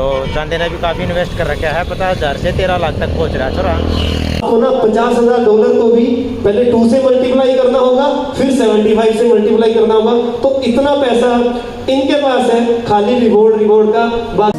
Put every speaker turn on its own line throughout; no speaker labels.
तो चांदी ने भी काफ़ी इन्वेस्ट कर रखा है, 50,000 से 13 लाख तक पहुँच रहा है छोरा।
तो ना $50,000 को भी पहले 2 से मल्टीप्लाई करना होगा, फिर 75 से मल्टीप्लाई करना होगा। तो इतना पैसा इनके पास है, खाली रिवॉर्ड का बात।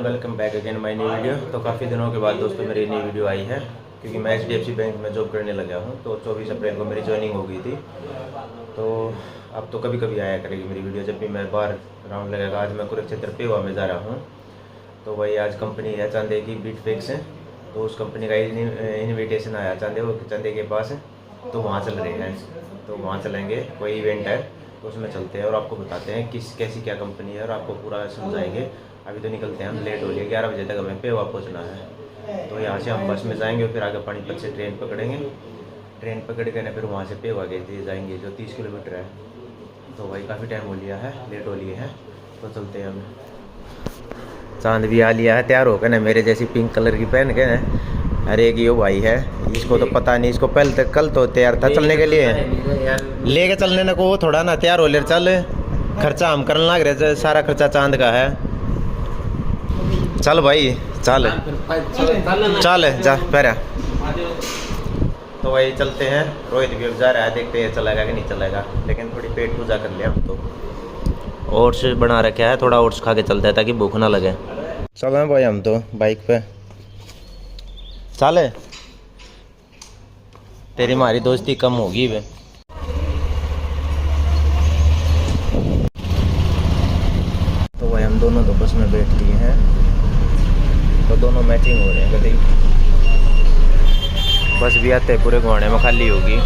Welcome back again my new video. तो काफ़ी दिनों के बाद दोस्तों मेरी नई वीडियो आई है, क्योंकि मैं HDFC बैंक में जॉब करने लगा हूँ। तो 24 अप्रैल को मेरी ज्वाइनिंग हो गई थी। तो अब तो कभी कभी आया करेगी मेरी वीडियो, जब भी मैं बाहर राउंड लगेगा। आज मैं कुरुक्षेत्र पेवा में जा रहा हूँ। तो वही आज कंपनी है चांदे की, बीटफिक्स है। तो उस कंपनी का इन्विटेशन आया चांदे के पास, तो वहाँ चल रहे हैं। तो वहाँ चलेंगे, कोई इवेंट है तो उसमें चलते हैं और आपको बताते हैं कैसी क्या कंपनी है और आपको पूरा समझाएंगे। अभी तो निकलते हैं, हम लेट हो लिए, 11 बजे तक हमें पेवा पहुँचना है। तो यहाँ से हम बस में जाएंगे, फिर आगे पानीपत से ट्रेन पकड़ेंगे। ट्रेन पकड़ के ना फिर वहाँ से पेवा के जाएंगे, जो 30 किलोमीटर है। तो भाई काफ़ी टाइम हो लिया है, लेट हो लिए हैं, तो चलते हैं हम। चांद भी आ लिया है तैयार होकर ना, मेरे जैसी पिंक कलर की पहन के ना। अरे एक यो भाई है, इसको तो पता नहीं, इसको पहले तक कल तो तैयार था चलने के लिए, लेके चलने ना को थोड़ा ना तैयार हो ले चल। खर्चा हम करने लग रहे, सारा खर्चा चांद का है। चल भाई चल चल जा पैरा। तो वही चलते हैं। रोहित भी अब जा रहा है, देखते हैं चलेगा कि नहीं चलेगा। लेकिन थोड़ी पेट पूजा कर लिया हम तो। ओट्स बना रखा है, थोड़ा ओट्स खा के चलता है ताकि भूख ना लगे। चल भाई हम तो बाइक पे चले, तेरी हमारी दोस्ती कम होगी वे। तो वही हम दोनों तो बस में बैठ लिए हैं, तो दोनों मैचिंग हो रहे हैं। कभी बस भी आते पूरे घुमाने में खाली होगी।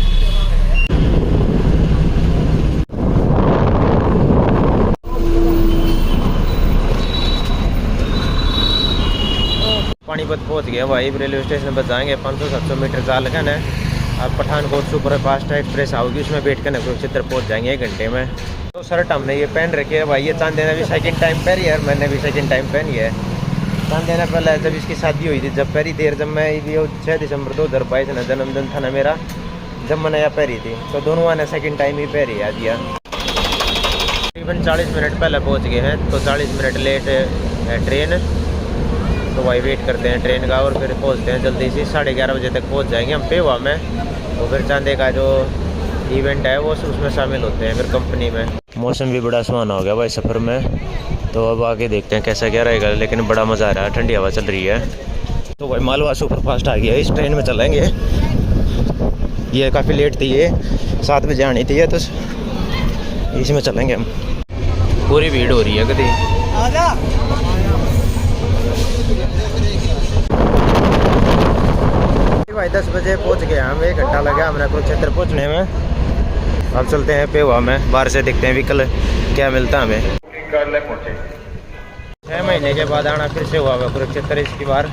पानीपत पहुंच गया भाई, रेलवे स्टेशन पर जाएंगे। 500-700 मीटर चाल का ना, अब पठानकोट सुपर फास्ट एक्सप्रेस आओगी, उसमें बैठ कर ना कुरुक्षेत्र पहुंच जाएंगे 1 घंटे में। तो शर्ट हमने ये पहन रखी है भाई, ये चांदे ने भी सेकंड टाइम पहनी है, मैंने भी सेकंड टाइम पहनी है। चांदे ने पहले जब इसकी शादी हुई थी, जब पहली देर, जब मैं 6 दिसंबर 2022 ना जन्मदिन था ना मेरा, जब मैंने यहाँ पहरी थी। तो दोनों ने सेकंड टाइम ही पहरी है दिया। तकरीबन 40 मिनट पहले पहुँच गए हैं, तो 40 मिनट लेट है ट्रेन। तो वही वेट करते हैं ट्रेन का, और फिर पहुंचते हैं जल्दी से। 11:30 बजे तक पहुंच जाएंगे हम पेवा में। तो फिर चांदे का जो इवेंट है वो उसमें शामिल होते हैं फिर कंपनी में। मौसम भी बड़ा सुहाना हो गया भाई सफ़र में। तो अब आगे देखते हैं कैसा क्या रहेगा, लेकिन बड़ा मज़ा आ रहा है, ठंडी हवा चल रही है। तो भाई मालवा सुपर फास्ट आ गया, इस ट्रेन में चलेंगे। ये काफ़ी लेट थी, ये 7 बजे आनी थी, तो इसमें चलेंगे हम। पूरी भीड़ हो रही है कभी। भाई 10 बजे पहुंच गए हम, 1 घंटा लगा हमारा कुरुक्षेत्र पहुंचने में। अब चलते हैं पेवा में, बाहर से देखते हैं व्हीकल क्या मिलता है हमें। 6 महीने के बाद आना फिर से हुआ हुआ कुरुक्षेत्र। इसकी बार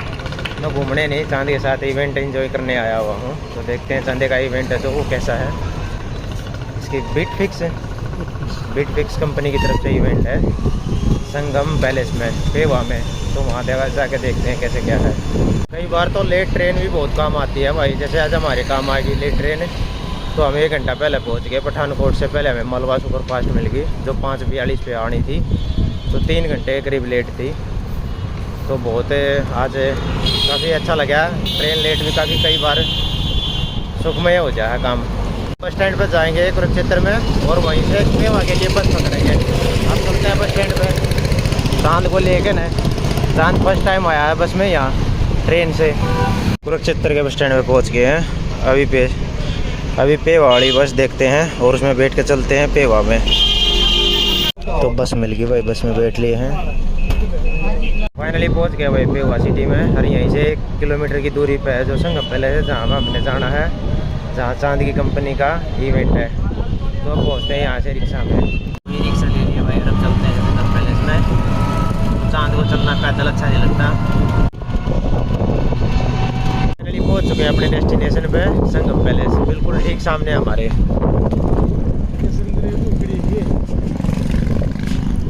मैं घूमने नहीं, चांद के साथ इवेंट एंजॉय करने आया हुआ हूँ। तो देखते हैं चांदे का इवेंट है तो वो कैसा है। इसकी बीटफिक्स कंपनी की तरफ से इवेंट है संगम पैलेस में पेवा में। तो वहाँ जाके देखते हैं कैसे क्या है। कई बार तो लेट ट्रेन भी बहुत काम आती है भाई, जैसे आज हमारे काम आ गई लेट ट्रेन। तो हम 1 घंटा पहले पहुँच गए। पठानकोट से पहले हमें मालवा सुपर फास्ट मिल गई, जो 5:42 पे आनी थी। तो 3 घंटे के करीब लेट थी। तो बहुत आज काफ़ी अच्छा लगा। ट्रेन लेट भी काफ़ी कई बार सुखमय हो जाए काम। बस स्टैंड पर जाएंगे कुरुक्षेत्र में, और वहीं से पेवा के लिए बस पकड़ेंगे। अब चलते हैं बस स्टैंड पर चांद को लेके ना। चांद फर्स्ट टाइम आया है बस में यहाँ ट्रेन से। कुरुक्षेत्र के बस स्टैंड पे पहुँच गए हैं। अभी पेवा वाली बस देखते हैं और उसमें बैठ के चलते हैं पेवा में। तो बस मिल गई भाई, बस में बैठ लिए हैं। फाइनली पहुँच गए भाई पेवा सिटी में। और यहीं से 1 किलोमीटर की दूरी पे है जो संगम पैलेस है, जहाँ हमने जाना है, जहाँ चांद की कंपनी का इवेंट है। तो अब पहुँचते हैं यहाँ से रिक्शा में। रिक्शा ले लिया भाई, अब चलते हैं संगम पैलेस में। चांद को चलना पैदल अच्छा नहीं लगता। फाइनली पहुँच चुके हैं अपने डेस्टिनेशन पे, संगम पैलेस बिल्कुल ठीक सामने हमारे।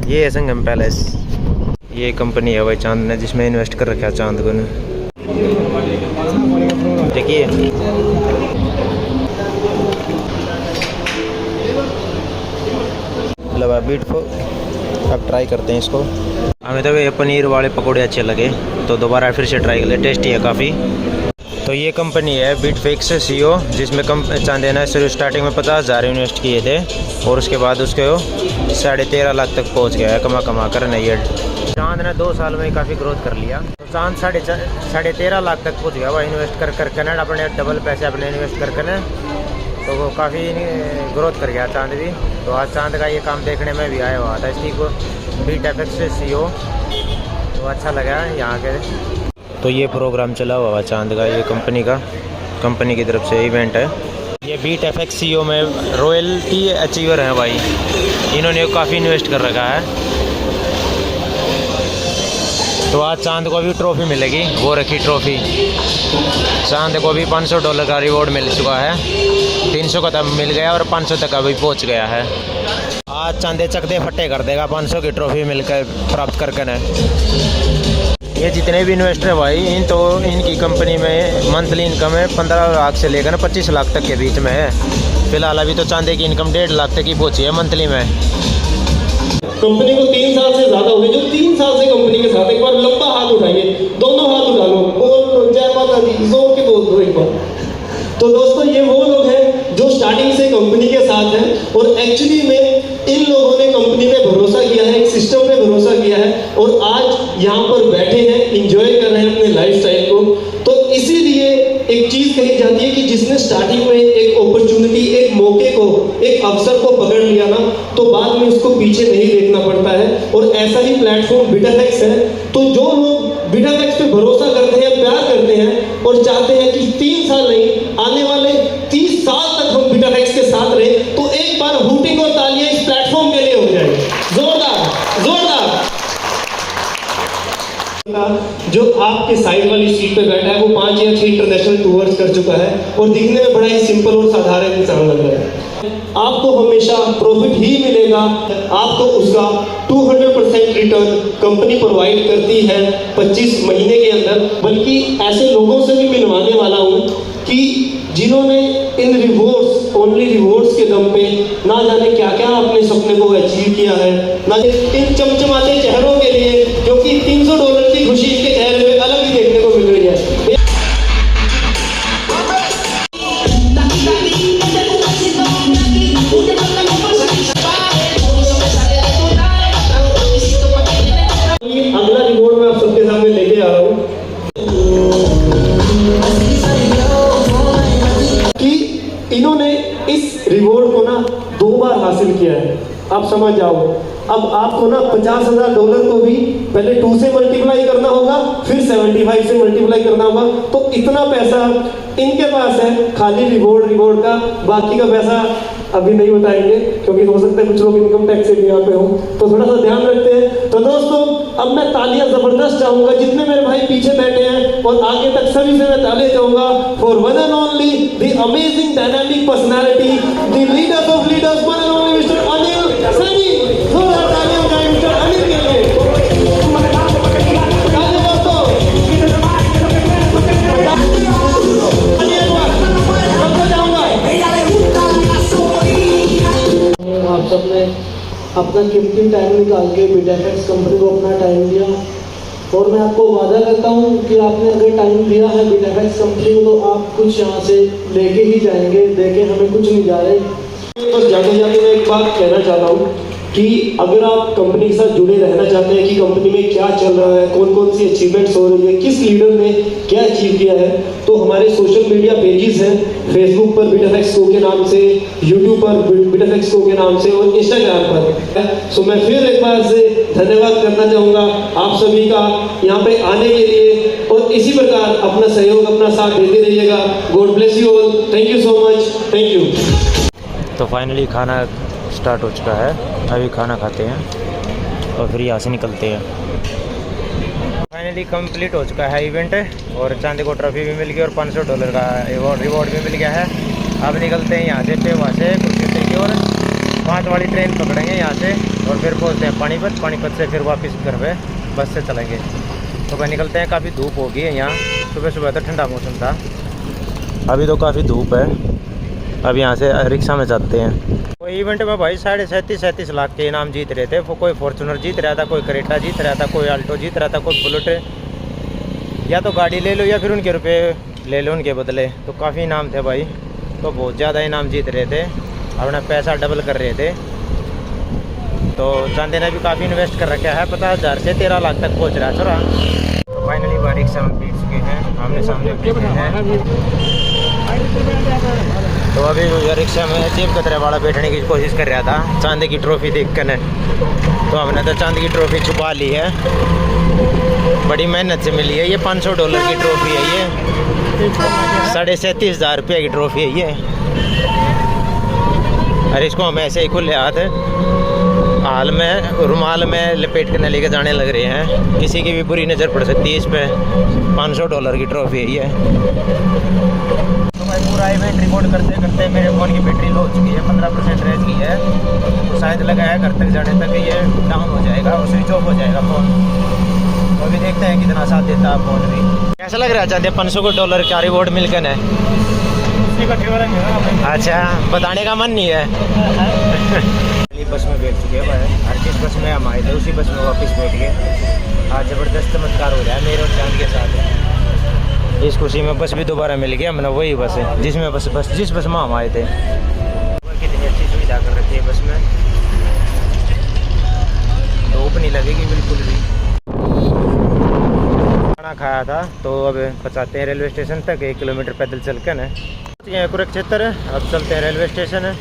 ये है संगम पैलेस। ये कंपनी है भाई चांद ने, जिसमें इन्वेस्ट कर रखा है चांद को। देखिए लगा बीट को। अब ट्राई करते हैं इसको। हमें तो ये पनीर वाले पकौड़े अच्छे लगे तो दोबारा फिर से ट्राई कर ले, टेस्टी है काफ़ी। तो ये कंपनी है बीटफिक्स सीओ, जिसमें चांदे ने शुरू स्टार्टिंग में 50,000 इन्वेस्ट किए थे और उसके बाद उसके 13.5 लाख तक पहुंच गया है कमा कर। नहीं है चांद ने 2 साल में काफ़ी ग्रोथ कर लिया। तो चांद 13.5 लाख तक पहुंच गया। वह इन्वेस्ट कर ना अपने डबल पैसे अपने इन्वेस्ट कर ना, तो वो काफ़ी ग्रोथ कर गया चांद भी। तो आज चांद का ये काम देखने में भी आया हुआ था इसलिए को बीटफिक्स सीओ, तो अच्छा लगा यहाँ के। तो ये प्रोग्राम चला हुआ चांद का, ये कंपनी की तरफ से इवेंट है। ये बीटफिक्स सीओ में रॉयल्टी अचीवर हैं भाई, इन्होंने काफ़ी इन्वेस्ट कर रखा है। तो आज चांद को भी ट्रॉफी मिलेगी, वो रखी ट्रॉफी। चांद को भी $500 का रिवॉर्ड मिल चुका है, 300 का तब मिल गया और 500 तक अभी पहुंच गया है। आज चांदे चकदे फट्टे कर देगा 500 की ट्रॉफी मिलकर प्राप्त करके न। ये जितने भी इन्वेस्टर है भाई, इनकी कंपनी में मंथली इनकम है 15 लाख से लेकर 25 लाख तक के बीच में है। फिलहाल अभी तो चांदे की इनकम 1.5 लाख तक ही पहुंची है मंथली में।
कंपनी को 3 साल से ज्यादा हो गए, जो 3 साल से कंपनी के साथ, एक बार लंबा हाथ उठाइए, दोनों हाथ उठा लो, बोल जय माता दी, जोर के बोल दो एक बार। तो दोस्तों ये वो लोग हैं जो स्टार्टिंग से कंपनी के साथ हैं और एक्चुअली में इन लोगों ने कंपनी पे भरोसा किया है, एक सिस्टम पे भरोसा किया है और आज यहाँ पर बैठे हैं, इंजॉय कर रहे हैं अपने लाइफस्टाइल को। तो इसीलिए एक चीज कही जाती है कि जिसने स्टार्टिंग में एक अपॉर्चुनिटी, एक मौके को, एक अवसर को पकड़ लिया ना, तो बाद में उसको पीछे नहीं देखना पड़ता है। और ऐसा ही प्लेटफॉर्म बीटाफिक्स है। तो जो लोग बीटाफिक्स पे भरोसा करते हैं, प्यार करते हैं और चाहते हैं कि 3 साल नहीं, आने वाले 30 साल तक हम बीटाफिक्स के साथ रहे, तो एक बार हूटिंग और तालियां इस प्लेटफॉर्म के लिए हो जाए। जोरदार जोरदार। जो आपके साइड वाली सीट पे बैठा है वो 5 या 6 इंटरनेशनल टूर्स कर चुका है और दिखने में बड़ा ही सिंपल और साधारण इंसान लग रहा है। आपको हमेशा प्रॉफिट ही मिलेगा, आपको उसका 200% रिटर्न कंपनी प्रोवाइड करती है 25 महीने के अंदर। बल्कि ऐसे लोगों से भी मिलवाने वाला हूँ कि जिन्होंने इन रिवॉर्ड्स, ओनली रिवॉर्ड्स के दम पे ना जाने क्या क्या अपने सपने को अचीव किया है, ना इन चमचमाते चेहरों के लिए, क्योंकि $300 की खुशी इनके चेहरे में अलग ही देखने को मिल रही है। अगला रिवॉर्ड मैं आप सबके सामने लेके आ रहा हूँ कि इन्होंने इस रिवॉर्ड को ना 2 बार हासिल किया है। आप समझ जाओ, अब आपको ना $50,000 को भी पहले 2 से मल्टीप्लाई करना होगा, फिर 75 से मल्टीप्लाई करना होगा। तो इतना पैसा इनके पास है खाली रिवॉर्ड का। बाकी का पैसा अभी नहीं बताएंगे क्योंकि हो सकता है कुछ लोग इनकम टैक्स से भी यहाँ पे हो, तो थोड़ा सा ध्यान रखते हैं। तो दोस्तों अब मैं तालियां जबरदस्त चाहूंगा, जितने मेरे भाई पीछे बैठे हैं और आगे तक सभी से मैं तालियां चाहूंगा for one and only the amazing dynamic personality, the leaders of leaders, one and only mister Anil Saini. थोड़ा तालियां बजाएं मिस्टर अनिल के लिए। आप सबने अपना कीमती टाइम निकाल के बीटाफिक्स कंपनी को अपना टाइम दिया और मैं आपको वादा करता हूँ कि आपने अगर टाइम दिया है बीटाफिक्स कंपनी को तो आप कुछ यहाँ से लेके ही जाएंगे, देके हमें कुछ नहीं जा रहे। बस जाते जाते मैं एक बात कहना चाहता हूँ कि अगर आप कंपनी के साथ जुड़े रहना चाहते हैं कि कंपनी में क्या चल रहा है, कौन कौन सी अचीवमेंट्स हो रही है, किस लीडर ने क्या अचीव किया है, तो हमारे सोशल मीडिया पेजेस हैं, फेसबुक पर बीटाफिक्स को के नाम से, यूट्यूब पर बीटाफिक्स को के नाम से और इंस्टाग्राम पर। सो मैं फिर एक बार से धन्यवाद करना चाहूँगा आप सभी का यहाँ पे आने के लिए और इसी प्रकार अपना सहयोग, अपना साथ देते रहिएगा। God bless you all, thank you so much, thank you.
तो फाइनली खाना स्टार्ट हो चुका है, अभी खाना खाते हैं और फिर यहाँ से निकलते हैं। फाइनली कंप्लीट हो चुका है इवेंट और चांदी को ट्रॉफी भी मिल गई और $500 का रिवॉर्ड भी मिल गया है। अब निकलते हैं यहाँ से, वहाँ से कुरुक्षेत्र की ओर 5 वाली ट्रेन पकड़ेंगे यहाँ से और फिर पहुँचते हैं पानीपत से फिर वापस घर पे बस से चलेंगे। तो भाई निकलते हैं, काफ़ी धूप होगी है यहाँ। सुबह सुबह तो ठंडा मौसम था, अभी तो काफ़ी धूप है। अब यहाँ से रिक्शा में जाते हैं। तो इवेंट में भाई 37.5 लाख के इनाम जीत रहे थे। कोई फॉर्चुनर जीत रहा था, कोई क्रेटा जीत रहा था, कोई अल्टो जीत रहा था, कोई बुलेट। या तो गाड़ी ले लो या फिर उनके रुपए ले लो उनके बदले। तो काफ़ी इनाम थे भाई, तो बहुत ज़्यादा इनाम जीत रहे थे, अपना पैसा डबल कर रहे थे। तो चांदी ने भी काफ़ी इन्वेस्ट कर रखा है, 50,000 से 13 लाख तक पहुँच रहा है छोरा। तो फाइनली बाइक रिक्शा में पीट चुके हैं, आमने सामने पीटे हैं। तो अभी रिक्शा में जेब कतरे वाला बैठने की कोशिश कर रहा था चांदी की ट्रॉफी देख कर। तो हमने तो चांदी की ट्रॉफी छुपा ली है, बड़ी मेहनत से मिली है। ये $500 की ट्रॉफी है, ये 37,500 रुपये की ट्रॉफी है ये। अरे इसको हम ऐसे ही खुले हाथ हाल में रुमाल में लपेट कर लेके जाने लग रहे हैं, किसी की भी बुरी नज़र पड़ सकती है इस पे। $500 की ट्रॉफी है ये। तो मैं पूरा इवेंट रिकॉर्ड करते करते मेरे फ़ोन की बैटरी लो हो चुकी है, 15% रह गई है। तो शायद लगा है घर तक जाने तक ये डाउन हो जाएगा और स्विच ऑफ हो जाएगा फ़ोन। तो अभी देखते हैं कितना साथ देता है फ़ोन भी। कैसा लग रहा है चाहते $500 का रिवॉर्ड मिलकर है? अच्छा, बताने का मन नहीं है। बस में बैठ चुके हैं भाई, हर जिस बस में हम आए थे उसी बस में वापस बैठ गए। आज ज़बरदस्त चमत्कार हो रहा है मेरे और चांद के साथ। इस खुशी में बस भी दोबारा मिल गया, मतलब वही बस है जिसमें जिस बस में हम आए थे। कितनी अच्छी सुविधा कर रखी है बस में, धूप नहीं लगेगी बिल्कुल भी। खाना खाया था तो अब पहुँचाते हैं रेलवे स्टेशन तक, 1 किलोमीटर पैदल चल कर न कुरुक्षेत्र। अब चलते हैं रेलवे स्टेशन।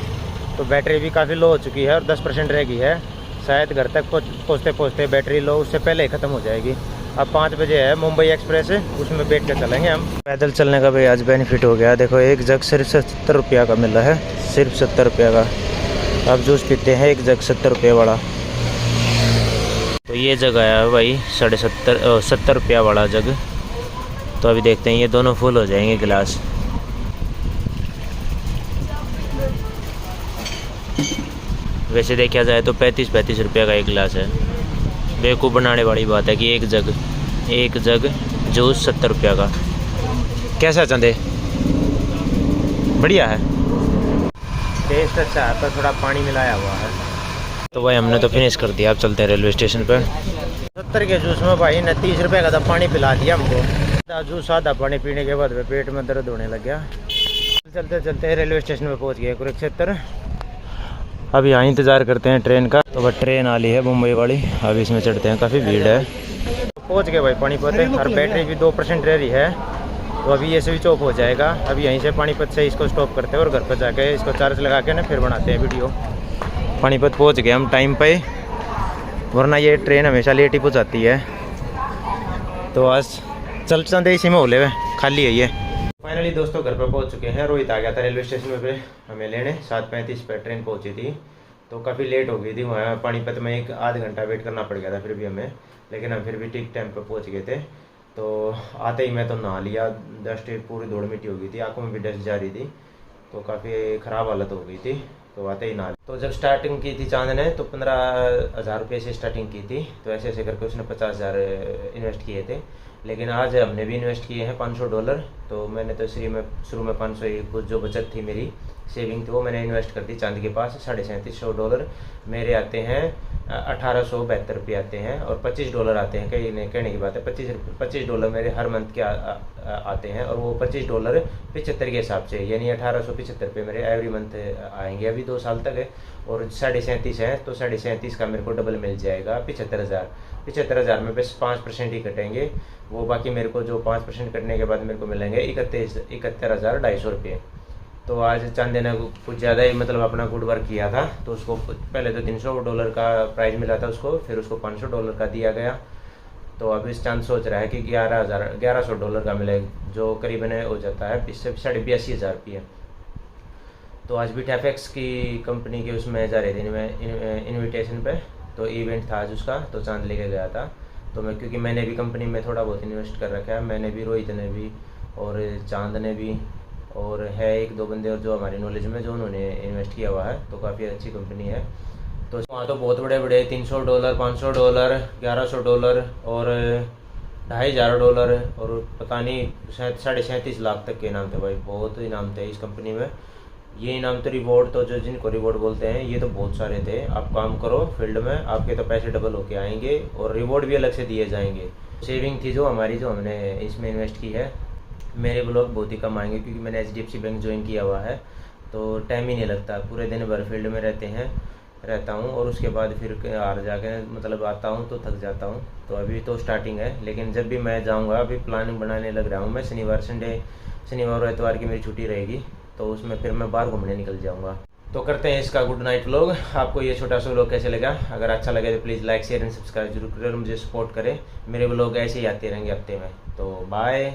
तो बैटरी भी काफ़ी लो हो चुकी है और 10% रह गई है। शायद घर तक पहुँचते पहुँचते बैटरी लो उससे पहले ही ख़त्म हो जाएगी। अब 5 बजे है मुंबई एक्सप्रेस, उसमें बैठ कर चलेंगे हम। पैदल चलने का भी आज बेनिफिट हो गया। देखो एक जग सिर्फ 70 रुपये का मिल रहा है, सिर्फ 70 रुपये का। अब जूस पीते हैं एक जग 70 रुपये वाला। तो ये जग आया है भाई 70 रुपये वाला जग। तो अभी देखते हैं, ये दोनों फुल हो जाएंगे गिलास। वैसे देखा जाए तो 35 रुपये का एक गिलास है। बेवकूफ़ बनाने वाली बात है कि एक जग जूस 70 रुपये का। कैसा चंदे? बढ़िया है, टेस्ट अच्छा है, पर थोड़ा पानी मिलाया हुआ है। तो भाई हमने तो फिनिश कर दिया, अब चलते हैं रेलवे स्टेशन पर। 70 के जूस में भाई ने 30 रुपये का तो पानी पिला दिया हमको। जूस आधा पानी पीने के बाद पेट में दर्द होने लग गया। चलते चलते रेलवे स्टेशन पर पहुँच गए कुरुक्षेत्र। अब यहाँ इंतज़ार करते हैं ट्रेन का। तो वह ट्रेन आ ली है मुंबई वाली, अब इसमें चढ़ते हैं, काफ़ी भीड़ है। तो पहुँच गए भाई पानीपत, और बैटरी भी 2% रह रही है। तो अभी ये स्विच ऑफ हो जाएगा। अभी यहीं से पानीपत से इसको स्टॉप करते हैं और घर पर जाके इसको चार्ज लगा के ना फिर बनाते हैं वीडियो। पानीपत पहुँच गए हम टाइम पे, वरना ये ट्रेन हमेशा लेट ही पहुँचाती है। तो आज चलते इसी में होले खाली है ये। फाइनली दोस्तों घर पर पहुंच चुके हैं। रोहित आ गया था रेलवे स्टेशन पे हमें लेने, 7:35 पर ट्रेन पहुंची थी। तो काफ़ी लेट हो गई थी, वहाँ पानीपत में 1 घंटा वेट करना पड़ गया था फिर भी हमें, लेकिन हम फिर भी ठीक टाइम पर पहुंच गए थे। तो आते ही मैं तो नहा लिया, डस्ट पूरी धूल मिट्टी हो गई थी, आँखों में भी डस्ट जा रही थी, तो काफ़ी ख़राब हालत हो गई थी। तो आते ही नहा। तो जब स्टार्टिंग की थी चांद ने तो 15,000 रुपये से स्टार्टिंग की थी। तो ऐसे ऐसे करके उसने 50,000 इन्वेस्ट किए थे। लेकिन आज हमने भी इन्वेस्ट किए हैं $500। तो मैंने तो शुरू में 500 ही कुछ जो बचत थी मेरी सेविंग थी वो मैंने इन्वेस्ट कर दी चांदी के पास। $3700 मेरे आते हैं, 1872 रुपये आते हैं, और $25 आते हैं। कहने की बात है, $25 मेरे हर मंथ के आते हैं, और वो $25 $75 के हिसाब से, यानी 1875 रुपये मेरे एवरी मंथ आएंगे अभी 2 साल तक। और 37.5 है तो 37.5 का मेरे को डबल मिल जाएगा 75,000 में बस 5% ही कटेंगे वो, बाकी मेरे को जो 5% कटने के बाद मेरे को मिलेंगे 71,250 रुपये। तो आज चांदे ने कुछ ज़्यादा ही मतलब अपना गुड वर्क किया था। तो उसको पहले तो $300 का प्राइज़ मिला था उसको, फिर उसको $500 का दिया गया। तो अब इस चांद सोच रहा है कि $1,100 का मिले, जो करीबन हो जाता है 82,500 रुपये। तो आज भी टैफेक्स की कंपनी के उसमें जा रहे थे इन्विटेशन पे, तो इवेंट था आज उसका, तो चांद लेके गया था। तो मैं, क्योंकि मैंने भी कंपनी में थोड़ा बहुत इन्वेस्ट कर रखा है, मैंने भी, रोहित ने भी और चांद ने भी, और है 1-2 बंदे और जो हमारी नॉलेज में जो उन्होंने इन्वेस्ट किया हुआ है। तो काफ़ी अच्छी कंपनी है। तो वहाँ तो बहुत बड़े $300, $500, $1,100 और $2,500 और पता नहीं शायद 37.5 लाख तक के इनाम थे भाई, बहुत इनाम थे इस कंपनी में। ये इनाम तो रिवॉर्ड तो जो जिनको रिवॉर्ड बोलते हैं ये तो बहुत सारे थे। आप काम करो फील्ड में, आपके तो पैसे डबल होके आएंगे और रिवॉर्ड भी अलग से दिए जाएंगे। सेविंग थी जो हमारी, जो हमने इसमें इन्वेस्ट की है, मेरे ब्लॉग बहुत ही कम आएंगे क्योंकि मैंने HDFC बैंक ज्वाइन किया हुआ है, तो टाइम ही नहीं लगता। पूरे दिन भर फील्ड में रहता हूँ और उसके बाद फिर हार जाके मतलब आता हूँ तो थक जाता हूँ। तो अभी तो स्टार्टिंग है, लेकिन जब भी मैं जाऊँगा, अभी प्लानिंग बनाने लग रहा हूँ मैं। शनिवार और एतवार की मेरी छुट्टी रहेगी, तो उसमें फिर मैं बाहर घूमने निकल जाऊँगा। तो करते हैं इसका गुड नाइट व्लॉग। आपको ये छोटा सा व्लॉग कैसे लगा? अगर अच्छा लगे तो please like share and subscribe जरूर करें और मुझे सपोर्ट करें। मेरे व्लॉग ऐसे ही आते रहेंगे हफ्ते में। तो बाय।